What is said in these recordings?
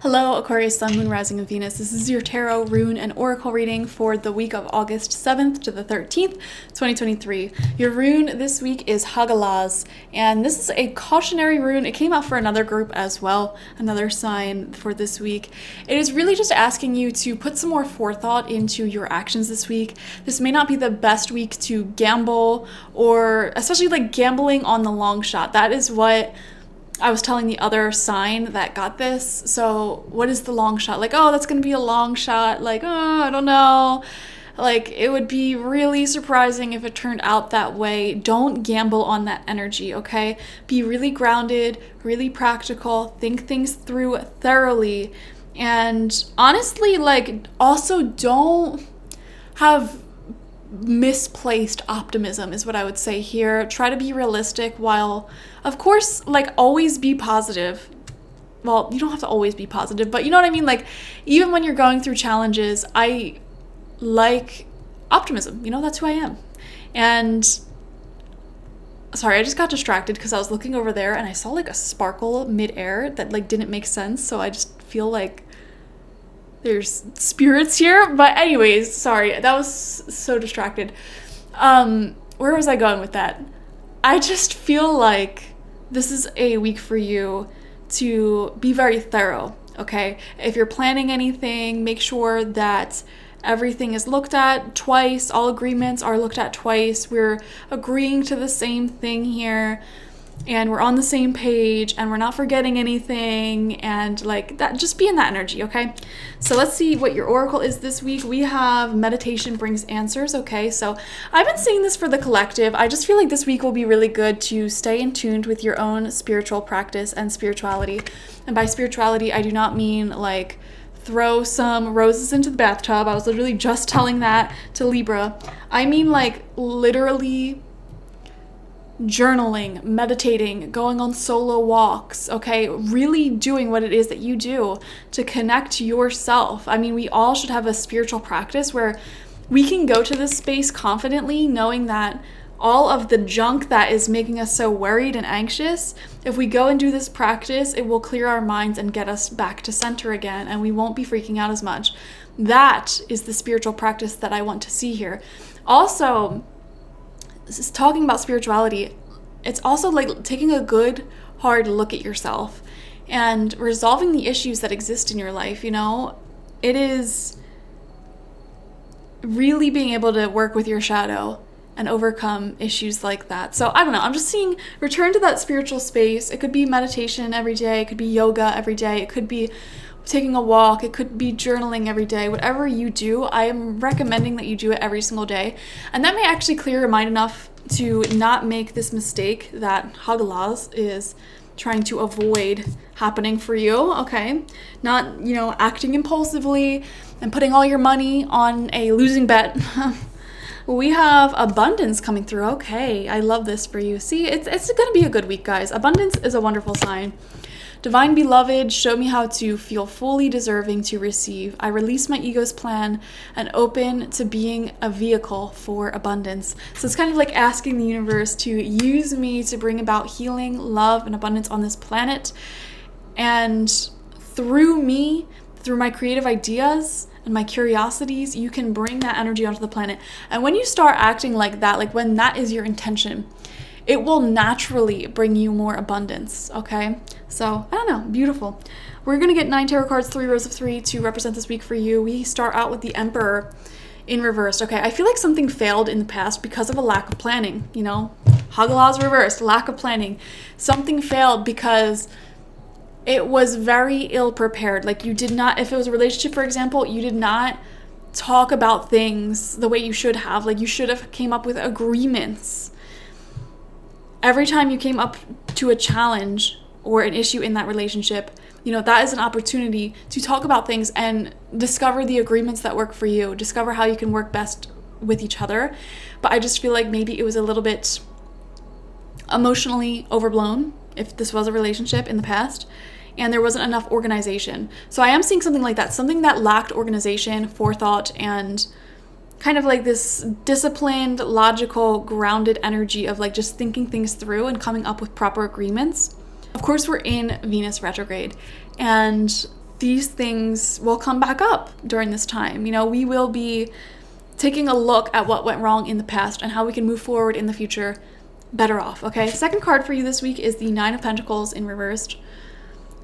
Hello, Aquarius, Sun, Moon, Rising, and Venus. This is your tarot, rune, and oracle reading for the week of August 7th to the 13th, 2023. Your rune this week is Hagalaz, and this is a cautionary rune. It came out for another group as well, another sign for this week. It is really just asking you to put some more forethought into your actions this week. This may not be the best week to gamble, or especially like gambling on the long shot. That is what I was telling the other sign that got this. So what is the long shot? Like, oh, that's going to be a long shot. Like, oh, I don't know. Like, it would be really surprising if it turned out that way. Don't gamble on that energy, okay? Be really grounded, really practical, think things through thoroughly. And honestly, like, also don't have misplaced optimism is what I would say here. Try to be realistic while, of course, like, always be positive. Well, you don't have to always be positive, but you know what I mean? Like, even when you're going through challenges, I like optimism. You know, that's who I am. And sorry, I just got distracted because I was looking over there and I saw like a sparkle midair that like didn't make sense. So I just feel like there's spirits here. But anyways, sorry, that was so distracted. Where was I going with that? I just feel like this is a week for you to be very thorough, okay? If you're planning anything, make sure that everything is looked at twice. All agreements are looked at twice. We're agreeing to the same thing here, and we're on the same page, and we're not forgetting anything, and like that, just be in that energy, okay? So let's see what your oracle is this week. We have meditation brings answers, okay? So I've been saying this for the collective. I just feel like this week will be really good to stay in tune with your own spiritual practice and spirituality. And by spirituality, I do not mean like throw some roses into the bathtub. I was literally just telling that to Libra. I mean like literally journaling, meditating, going on solo walks, okay? Really doing what it is that you do to connect yourself. I mean, we all should have a spiritual practice where we can go to this space confidently, knowing that all of the junk that is making us so worried and anxious, if we go and do this practice, it will clear our minds and get us back to center again, and we won't be freaking out as much. That is the spiritual practice that I want to see here. Also, talking about spirituality, it's also like taking a good hard look at yourself and resolving the issues that exist in your life. You know, it is really being able to work with your shadow and overcome issues like that. So I don't know, I'm just seeing return to that spiritual space. It could be meditation every day, it could be yoga every day, it could be taking a walk, it could be journaling every day. Whatever you do, I am recommending that you do it every single day. And that may actually clear your mind enough to not make this mistake that Hagalaz is trying to avoid happening for you, okay? Not, you know, acting impulsively and putting all your money on a losing bet. We have abundance coming through. Okay, I love this for you. See, it's going to be a good week, guys. Abundance is a wonderful sign. Divine beloved, show me how to feel fully deserving to receive. I release my ego's plan and open to being a vehicle for abundance. So it's kind of like asking the universe to use me to bring about healing, love, and abundance on this planet. And through me, through my creative ideas and my curiosities, you can bring that energy onto the planet. And when you start acting like that, like when that is your intention, it will naturally bring you more abundance, okay? So, I don't know, beautiful. We're going to get 9 tarot cards, 3 rows of 3 to represent this week for you. We start out with the Emperor in reverse, okay? I feel like something failed in the past because of a lack of planning, you know? Hagalaz reversed, lack of planning. Something failed because it was very ill-prepared. Like, you did not, if it was a relationship, for example, you did not talk about things the way you should have. Like, you should have came up with agreements. Every time you came up to a challenge or an issue in that relationship, you know, that is an opportunity to talk about things and discover the agreements that work for you, discover how you can work best with each other. But I just feel like maybe it was a little bit emotionally overblown if this was a relationship in the past, and there wasn't enough organization. So I am seeing something like that, something that lacked organization, forethought, and kind of like this disciplined, logical, grounded energy of like just thinking things through and coming up with proper agreements. Of course, we're in Venus retrograde, and these things will come back up during this time. We will be taking a look at what went wrong in the past and how we can move forward in the future better off, okay? Second card for you this week is the Nine of Pentacles in reversed.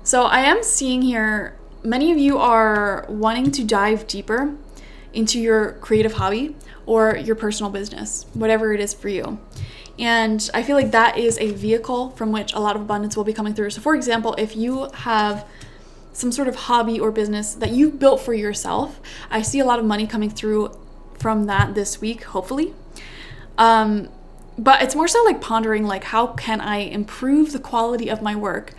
So I am seeing here, many of you are wanting to dive deeper into your creative hobby or your personal business, whatever it is for you. And I feel like that is a vehicle from which a lot of abundance will be coming through. So for example, if you have some sort of hobby or business that you built for yourself, I see a lot of money coming through from that this week, hopefully. But it's more so like pondering, like, how can I improve the quality of my work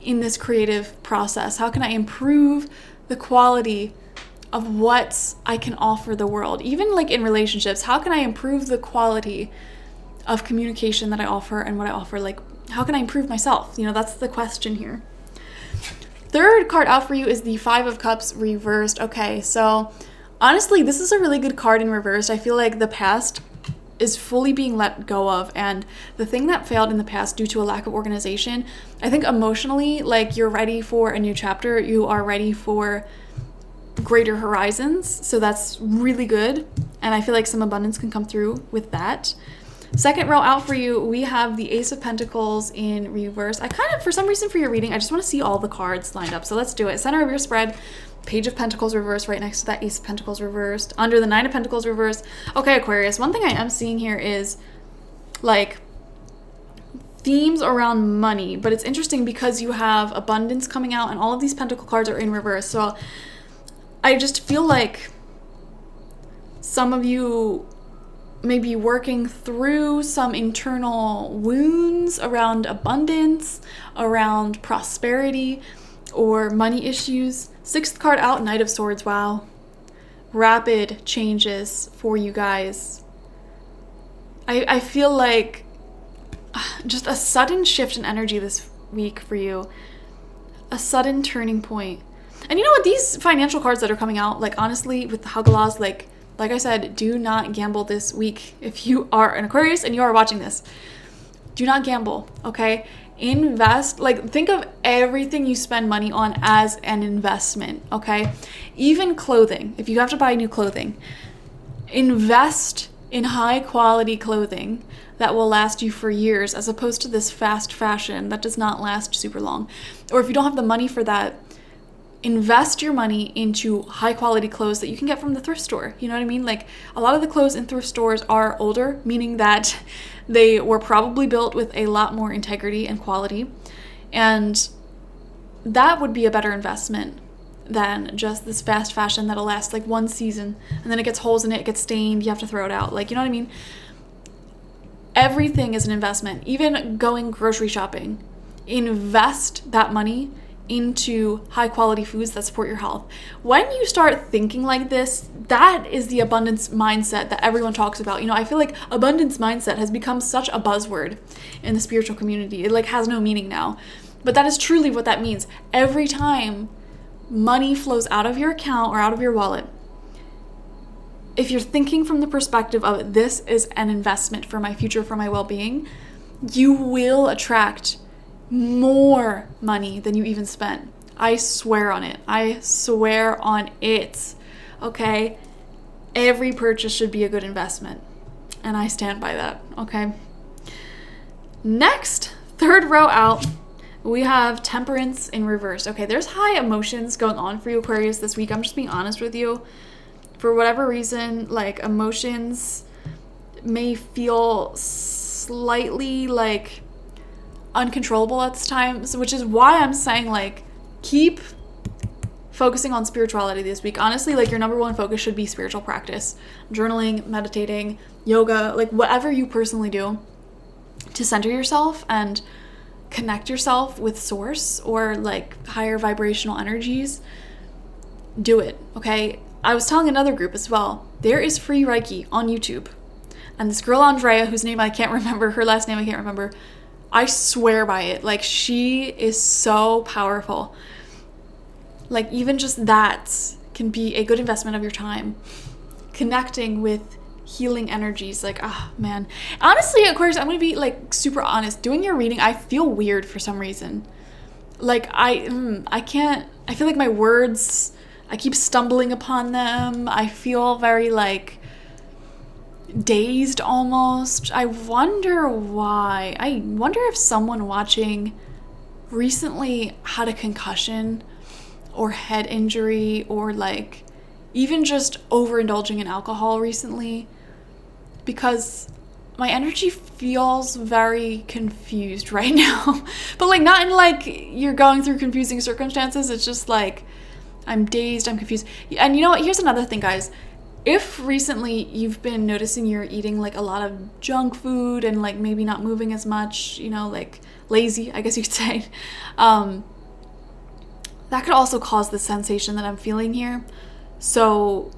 in this creative process? How can I improve the quality of what I can offer the world? Even like in relationships, how can I improve the quality of communication that I offer and what I offer? Like, how can I improve myself? That's the question here. Third card out for you is the Five of Cups reversed. Okay, so honestly, this is a really good card in reversed. I feel like the past is fully being let go of, and the thing that failed in the past due to a lack of organization, I think emotionally, like, you're ready for a new chapter. You are ready for greater horizons, so that's really good, and I feel like some abundance can come through with that. Second row out for you, we have the Ace of Pentacles in reverse. I kind of, for some reason for your reading, I just want to see all the cards lined up, so let's do it. Center of your spread, Page of Pentacles reversed right next to that Ace of Pentacles reversed. Under the Nine of Pentacles reversed. Okay, Aquarius, one thing I am seeing here is like themes around money, but it's interesting because you have abundance coming out and all of these Pentacle cards are in reverse. So I just feel like some of you may be working through some internal wounds around abundance, around prosperity, or money issues. Sixth card out, Knight of Swords. Wow. Rapid changes for you guys. I feel like just a sudden shift in energy this week for you. A sudden turning point. And you know what? These financial cards that are coming out, like, honestly, with the Hagalas, like I said, do not gamble this week. If you are an Aquarius and you are watching this, do not gamble, okay? Invest, like, think of everything you spend money on as an investment, okay? Even clothing, if you have to buy new clothing, invest in high quality clothing that will last you for years, as opposed to this fast fashion that does not last super long. Or if you don't have the money for that, invest your money into high quality clothes that you can get from the thrift store. You know what I mean? Like, a lot of the clothes in thrift stores are older, meaning that they were probably built with a lot more integrity and quality. And that would be a better investment than just this fast fashion that'll last like one season and then it gets holes in it, it gets stained, you have to throw it out. Like, you know what I mean? Everything is an investment. Even going grocery shopping. Invest that money into high quality foods that support your health. When you start thinking like this, that is the abundance mindset that everyone talks about. I feel like abundance mindset has become such a buzzword in the spiritual community. It like has no meaning now. But that is truly what that means. Every time money flows out of your account or out of your wallet, if you're thinking from the perspective of this is an investment for my future, for my well-being, you will attract more money than you even spent. I swear on it. I swear on it. Okay? Every purchase should be a good investment. And I stand by that. Okay? Next, third row out, we have Temperance in reverse. Okay, there's high emotions going on for you, Aquarius, this week. I'm just being honest with you. For whatever reason, like, emotions may feel slightly like uncontrollable at this time, which is why I'm saying, like, keep focusing on spirituality this week. Honestly, like, your number one focus should be spiritual practice, journaling, meditating, yoga, like whatever you personally do to center yourself and connect yourself with source or like higher vibrational energies. Do it, okay? I was telling another group as well, there is free Reiki on YouTube, and this girl Andrea, whose name I can't remember, her last name I can't remember, I swear by it. Like, she is so powerful. Like, even just that can be a good investment of your time. Connecting with healing energies. Like, man. Honestly, Aquarius, I'm going to be, like, super honest. Doing your reading, I feel weird for some reason. Like I can't, I feel like my words, I keep stumbling upon them. I feel very like dazed almost. I wonder why. I wonder if someone watching recently had a concussion or head injury, or like even just overindulging in alcohol recently, because my energy feels very confused right now. But like not in like you're going through confusing circumstances. It's just like I'm dazed, I'm confused. And you know what? Here's another thing, guys. If recently you've been noticing you're eating like a lot of junk food and like maybe not moving as much, you know, like lazy, I guess you could say, that could also cause the sensation that I'm feeling here. So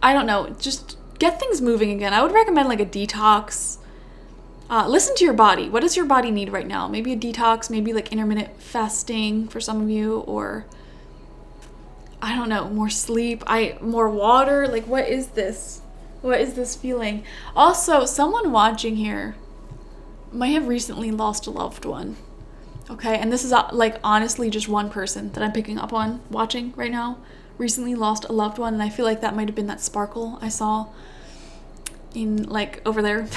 I don't know, just get things moving again. I would recommend like a detox. Listen to your body. What does your body need right now? Maybe a detox, maybe like intermittent fasting for some of you, or I don't know, more sleep, more water. Like, what is this? What is this feeling? Also, someone watching here might have recently lost a loved one. Okay, and this is like honestly just one person that I'm picking up on watching right now. Recently lost a loved one, and I feel like that might have been that sparkle I saw in like over there.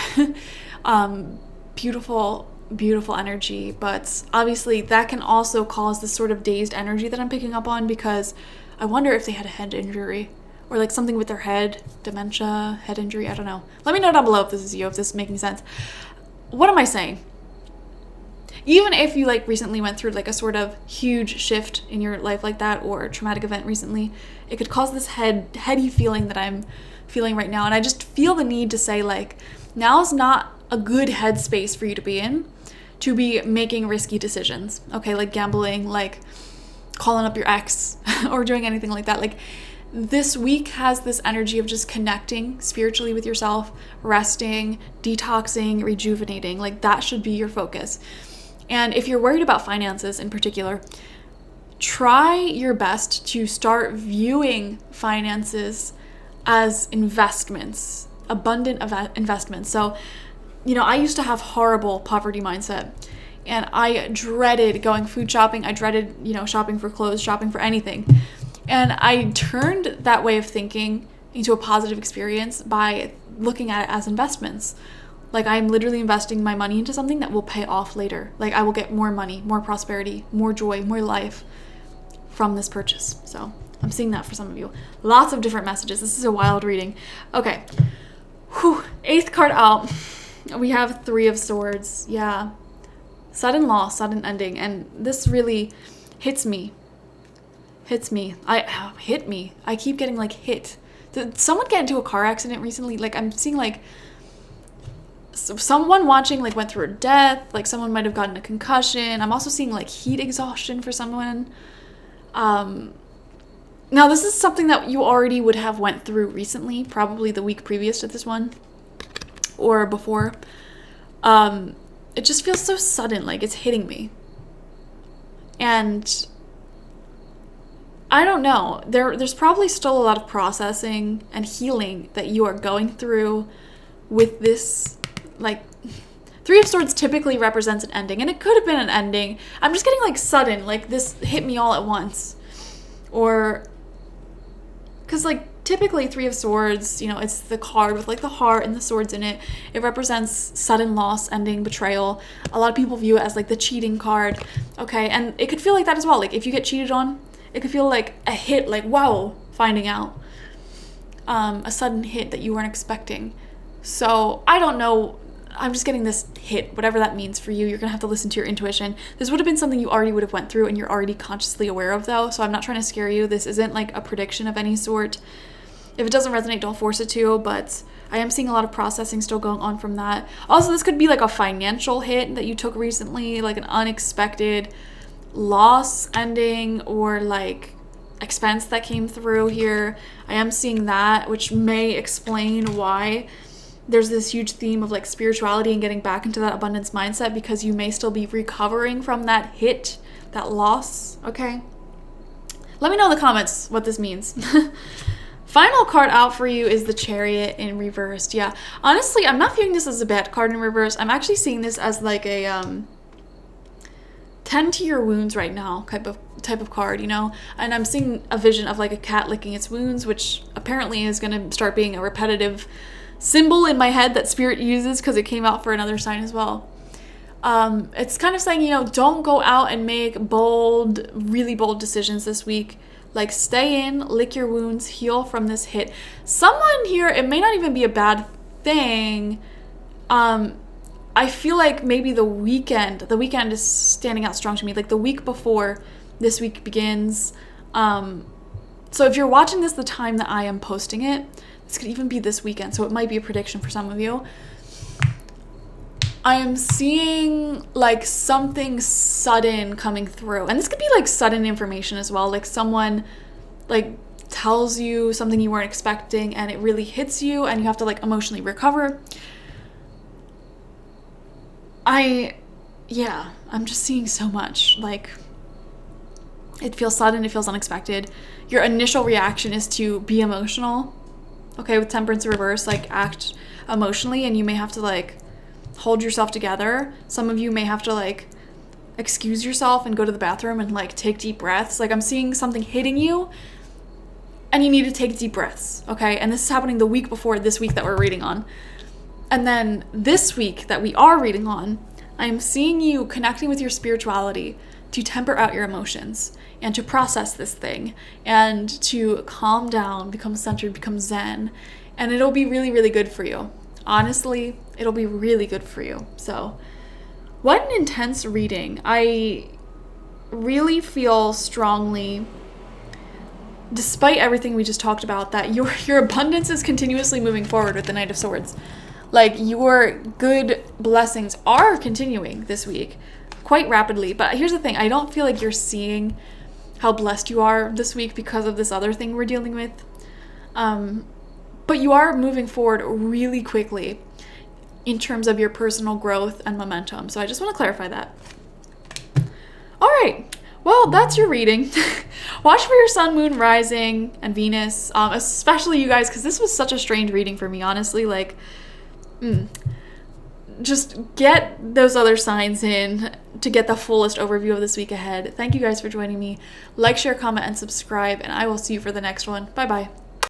Beautiful, beautiful energy, but obviously that can also cause this sort of dazed energy that I'm picking up on, because I wonder if they had a head injury or like something with their head, dementia, head injury, I don't know. Let me know down below if this is you, if this is making sense. What am I saying? Even if you like recently went through like a sort of huge shift in your life like that, or a traumatic event recently, it could cause this heady feeling that I'm feeling right now. And I just feel the need to say like, now's not a good headspace for you to be in, to be making risky decisions. Okay, like gambling, like calling up your ex or doing anything like that. Like this week has this energy of just connecting spiritually with yourself, resting, detoxing, rejuvenating. Like that should be your focus. And if you're worried about finances in particular, try your best to start viewing finances as investments, abundant investments. So, you know, I used to have horrible poverty mindset, and I dreaded going food shopping. I dreaded, you know, shopping for clothes, shopping for anything. And I turned that way of thinking into a positive experience by looking at it as investments. Like I'm literally investing my money into something that will pay off later. Like I will get more money, more prosperity, more joy, more life from this purchase. So I'm seeing that for some of you. Lots of different messages. This is a wild reading. Okay. Whew. 8th card out. We have 3 of Swords. Yeah. Sudden loss, sudden ending. And this really hits me. Hit me. I keep getting like hit. Did someone get into a car accident recently? Like I'm seeing like someone watching like went through a death. Like someone might have gotten a concussion. I'm also seeing like heat exhaustion for someone. Now this is something that you already would have went through recently, probably the week previous to this one or before. It just feels so sudden, like it's hitting me. And I don't know, there's probably still a lot of processing and healing that you are going through with this. Like 3 of Swords typically represents an ending, and it could have been an ending. I'm just getting like sudden, like this hit me all at once. Or because like typically 3 of Swords, you know, it's the card with like the heart and the swords in it. It represents sudden loss, ending, betrayal. A lot of people view it as like the cheating card. Okay, and it could feel like that as well. Like if you get cheated on, it could feel like a hit, like wow, finding out. A sudden hit that you weren't expecting. So I don't know, I'm just getting this hit, whatever that means for you. You're gonna have to listen to your intuition. This would have been something you already would have went through and you're already consciously aware of though, so I'm not trying to scare you. This isn't like a prediction of any sort. If it doesn't resonate, don't force it to, but I am seeing a lot of processing still going on from that. Also, this could be like a financial hit that you took recently, like an unexpected loss ending or like expense that came through here. I am seeing that, which may explain why there's this huge theme of like spirituality and getting back into that abundance mindset, because you may still be recovering from that hit, that loss. Okay, let me know in the comments what this means. Final card out for you is the Chariot in reversed. Yeah, honestly, I'm not viewing this as a bad card in reverse. I'm actually seeing this as like a tend to your wounds right now type of card, you know? And I'm seeing a vision of like a cat licking its wounds, which apparently is going to start being a repetitive symbol in my head that spirit uses because it came out for another sign as well. It's kind of saying, you know, don't go out and make really bold decisions this week. Like, stay in, lick your wounds, heal from this hit. Someone here, it may not even be a bad thing. I feel like maybe the weekend is standing out strong to me. Like the week before this week begins. So if you're watching this the time that I am posting it, this could even be this weekend. So it might be a prediction for some of you. I am seeing like something sudden coming through. And this could be like sudden information as well. Like someone like tells you something you weren't expecting and it really hits you and you have to like emotionally recover. I'm just seeing so much. Like, it feels sudden, it feels unexpected. Your initial reaction is to be emotional. Okay, with Temperance reverse, like act emotionally, and you may have to like hold yourself together. Some of you may have to like excuse yourself and go to the bathroom and like take deep breaths. Like I'm seeing something hitting you and you need to take deep breaths, okay? And this is happening the week before this week that we're reading on. And then this week that we are reading on, I'm seeing you connecting with your spirituality to temper out your emotions and to process this thing and to calm down, become centered, become zen. And it'll be really, really good for you. Honestly, it'll be really good for you. So, what an intense reading. I really feel strongly, despite everything we just talked about, that your abundance is continuously moving forward with the Knight of Swords. Like, your good blessings are continuing this week quite rapidly. But here's the thing. I don't feel like you're seeing how blessed you are this week because of this other thing we're dealing with. But you are moving forward really quickly in terms of your personal growth and momentum. So I just want to clarify that. All right. Well, that's your reading. Watch for your sun, moon, rising, and Venus, especially you guys, because this was such a strange reading for me, honestly. Like, just get those other signs in to get the fullest overview of this week ahead. Thank you guys for joining me. Like, share, comment, and subscribe, and I will see you for the next one. Bye-bye.